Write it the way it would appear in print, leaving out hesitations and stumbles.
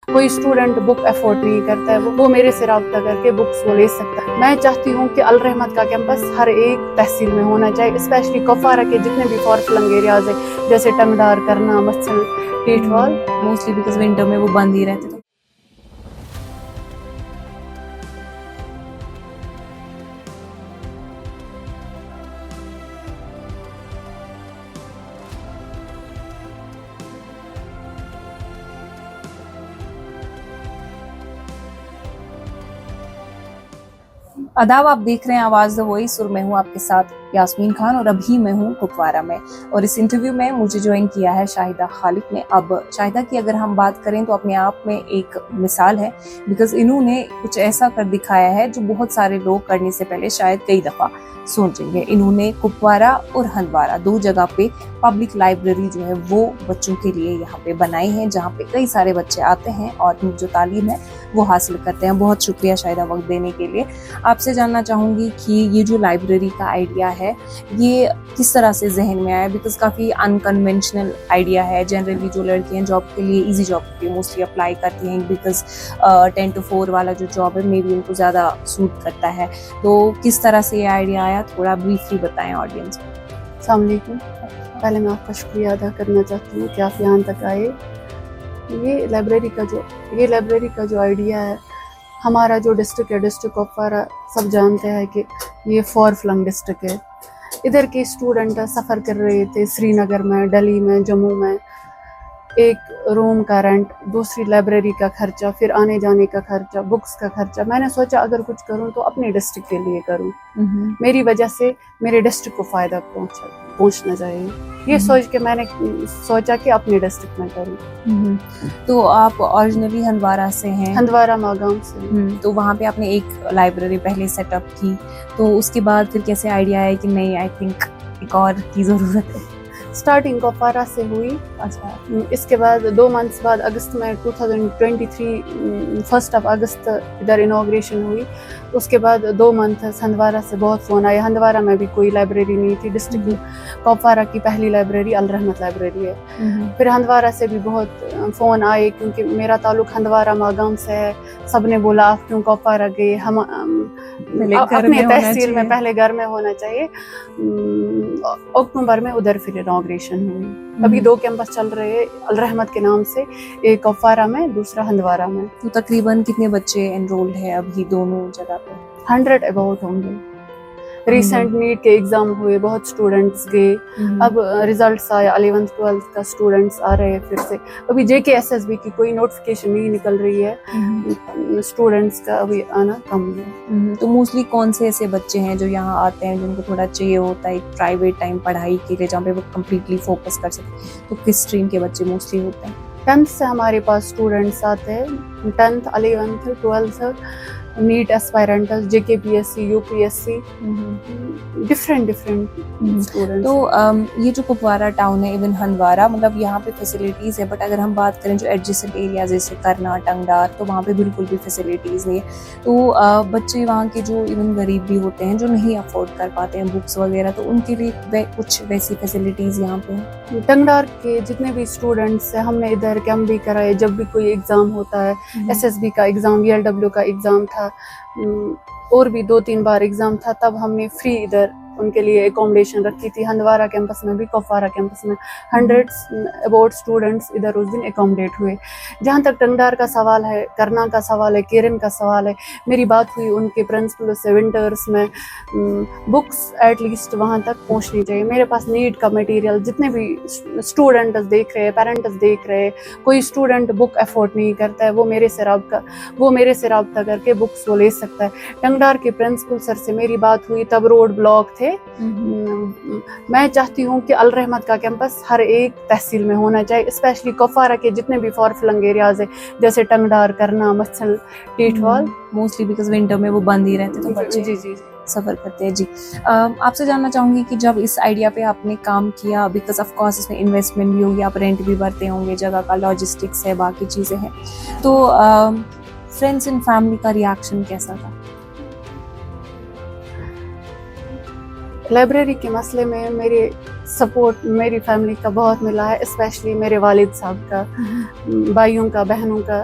کوئی اسٹوڈنٹ بک افورڈ نہیں کرتا ہے وہ میرے سے رابطہ کر کے بکس وہ لے سکتا ہے. میں چاہتی ہوں کہ الرحمت کا کیمپس ہر ایک تحصیل میں ہونا چاہیے، اسپیشلی کپوارہ کے جتنے بھی فار فلنگ ایریاز ہیں جیسے ٹنگڈار، کرنا، مسل، ٹیٹوال. موسٹلی بیکاز ونٹر میں وہ بند ہی رہتے تھے. آداب، آپ دیکھ رہے ہیں آواز دا وائس اور میں ہوں آپ کے ساتھ یاسمین خان، اور ابھی میں ہوں کپوارہ میں، اور اس انٹرویو میں مجھے جوائن کیا ہے شاہدہ خالق نے. اب شاہدہ کی اگر ہم بات کریں تو اپنے آپ میں ایک مثال ہے، بیکاز انہوں نے کچھ ایسا کر دکھایا ہے جو بہت سارے لوگ کرنے سے پہلے شاید کئی دفعہ سوچیں گے. انہوں نے کپوارہ اور ہندوارہ دو جگہ پہ پبلک لائبریری جو ہے وہ بچوں کے لیے یہاں پہ بنائی ہیں، جہاں پہ کئی سارے بچے آتے ہیں اور جو تعلیم ہے وہ حاصل کرتے ہیں. بہت شکریہ شاہدہ وقت دینے کے لیے. آپ سے جاننا چاہوں گی کہ یہ جو لائبریری کا آئیڈیا ہے یہ کس طرح سے ذہن میں آیا، بیکاز کافی انکنونشنل آئیڈیا ہے. جنرلی جو لڑکیاں جاب کے لیے، ایزی جاب کے لیے موسٹلی اپلائی کرتی ہیں، بیکاز 10 to 4 والا جو جاب ہے مے بی ان کو زیادہ سوٹ کرتا ہے. تو کس طرح سے یہ آئیڈیا آیا، تھوڑا بریفلی بتائیں آڈینس کو. السلام علیکم. پہلے میں آپ کا شکریہ ادا کرنا چاہتی ہوں کہ آپ یہاں تک آئے. یہ لائبریری کا جو آئیڈیا ہے، ہمارا جو ڈسٹرکٹ ہے، ڈسٹرکٹ کپوارہ، سب جانتے ہیں کہ یہ فار فلنگ ڈسٹرکٹ ہے. ادھر کے اسٹوڈنٹ سفر کر رہے تھے سری نگر میں، ڈلہی میں، جموں میں. ایک روم کا رینٹ، دوسری لائبریری کا خرچہ، پھر آنے جانے کا خرچہ، بکس کا خرچہ. میں نے سوچا اگر کچھ کروں تو اپنے ڈسٹرکٹ کے لیے کروں، میری وجہ سے میرے ڈسٹرکٹ کو فائدہ پہنچنا چاہیے. یہ سوچ کے میں نے سوچا کہ اپنے ڈسٹرکٹ میں کروں. تو آپ اوریجنلی ہندوارہ سے ہیں؟ ہندوارہ ماگام سے. تو وہاں پہ آپ نے ایک لائبریری پہلے سیٹ اپ کی، تو اس کے بعد پھر کیسے آئیڈیا ہے کہ نہیں آئی تھنک ایک اور کی ضرورت ہے؟ اسٹارٹنگ کپوارہ سے ہوئی. اچھا. اس کے بعد 2 months بعد اگست میں 2023 1 اگست ادھر انوگریشن ہوئی. اس کے بعد 2 months ہندوارہ سے بہت فون آئے. ہندوارہ میں بھی کوئی لائبریری نہیں تھی. ڈسٹرکٹ کپوارہ کی پہلی لائبریری الرحمت لائبریری ہے. پھر ہندوارہ سے بھی بہت فون آئے کیونکہ میرا تعلق ہندوارہ ماگام سے ہے. سب نے بولا آپ کیوں کپوارہ گئے، ہم اپنے تحصیل میں پہلے گھر میں ہونا چاہیے. اکتوبر میں ادھر پھر انوگریشن ہوئی. ابھی 2 کیمپس چل رہے ہیں الرحمت کے نام سے، ایک کپوارہ میں، دوسرا ہندوارہ میں. تو تقریباً کتنے بچے انرولڈ ہیں ابھی دونوں جگہ پہ؟ 100 اباؤٹ ہوں گے. ریسنٹ نیٹ کے ایگزام ہوئے، بہت اسٹوڈنٹس گئے. اب ریزلٹس آئے 11th 12th کا، اسٹوڈنٹس آ رہے ہیں پھر سے. ابھی JKSSB کی کوئی نوٹیفکیشن نہیں نکل رہی ہے. اسٹوڈنٹس کا ابھی آنا کم ہے. تو موسٹلی کون سے ایسے بچے ہیں جو یہاں آتے ہیں جن کو تھوڑا چاہیے ہوتا ہے ایک پرائیویٹ ٹائم پڑھائی کے لیے جہاں پہ وہ کمپلیٹلی فوکس کر سکتے، تو کس اسٹریم کے بچے موسٹلی ہوتے ہیں؟ 10th سے ہمارے پاس اسٹوڈنٹس آتے ہیں. 10th 11th 12th NEET aspirants, JKPSC UPSC، different students. تو یہ جو کپوارہ ٹاؤن ہے، ایون ہندوارہ، مطلب یہاں پہ فیسلٹیز ہے، بٹ اگر ہم بات کریں جو ایڈجسٹنٹ ایریاز جیسے کرنا، ٹنگڈار، تو وہاں پہ بالکل بھی فیسلٹیز نہیں ہے. تو بچے وہاں کے جو ایون غریب بھی ہوتے ہیں، جو نہیں افورڈ کر پاتے ہیں بکس وغیرہ، تو ان کے لیے کچھ ویسی فیسلٹیز یہاں پہ ہیں؟ ٹنگڈار کے جتنے بھی اسٹوڈنٹس ہیں، ہم نے ادھر کیمپ بھی کرائے. جب بھی کوئی ایگزام ہوتا ہے، SSB کا ایگزام، VLW کا ایگزام تھا، اور بھی 2-3 بار ایگزام تھا، تب ہم نے فری ادھر ان کے لیے اکوموڈیشن رکھی تھی. ہندوارہ کیمپس میں بھی، کپوارہ کیمپس میں 100 اباؤٹ اسٹوڈنٹس ادھر اس دن اکوموڈیٹ ہوئے. جہاں تک ٹنگڈار کا سوال ہے، کرنا کا سوال ہے، کیرن کا سوال ہے، میری بات ہوئی ان کے پرنسپل سے. ونٹرس میں بکس ایٹ لیسٹ وہاں تک پہنچنی چاہیے. میرے پاس نیٹ کا مٹیریل، جتنے بھی اسٹوڈنٹس دیکھ رہے ہیں، پیرنٹس دیکھ رہے ہیں، کوئی اسٹوڈنٹ بک افورڈ نہیں کرتا ہے وہ میرے سے رابطہ کر کے بکس وہ لے سکتا ہے. ٹنگڈار کے پرنسپل سر سے میری بات ہوئی، تب روڈ بلاک تھے. میں چاہتی ہوں کہ الرحمت کا کیمپس ہر ایک تحصیل میں ہونا چاہیے، اسپیشلی کپوارہ کے جتنے بھی فار فلنگ ایریاز ہیں جیسے ٹنگڈار، کرنا، مسل، ٹیٹوال. موسٹلی بیکاز ونٹر میں وہ بند ہی رہتے تو بچے جی سفر کرتے ہیں. جی، آپ سے جاننا چاہوں گی کہ جب اس آئیڈیا پہ آپ نے کام کیا، بیکاز آف کورس اس میں انویسٹمنٹ بھی ہوگی، آپ رینٹ بھی بھرتے ہوں گے، جگہ کا لاجسٹکس ہے، باقی چیزیں ہیں، تو فرینڈس اینڈ فیملی کا ریاکشن کیسا تھا؟ لائبریری کے مسئلے میں میرے سپورٹ میری فیملی کا بہت ملا ہے، اسپیشلی میرے والد صاحب کا، بھائیوں کا، بہنوں کا.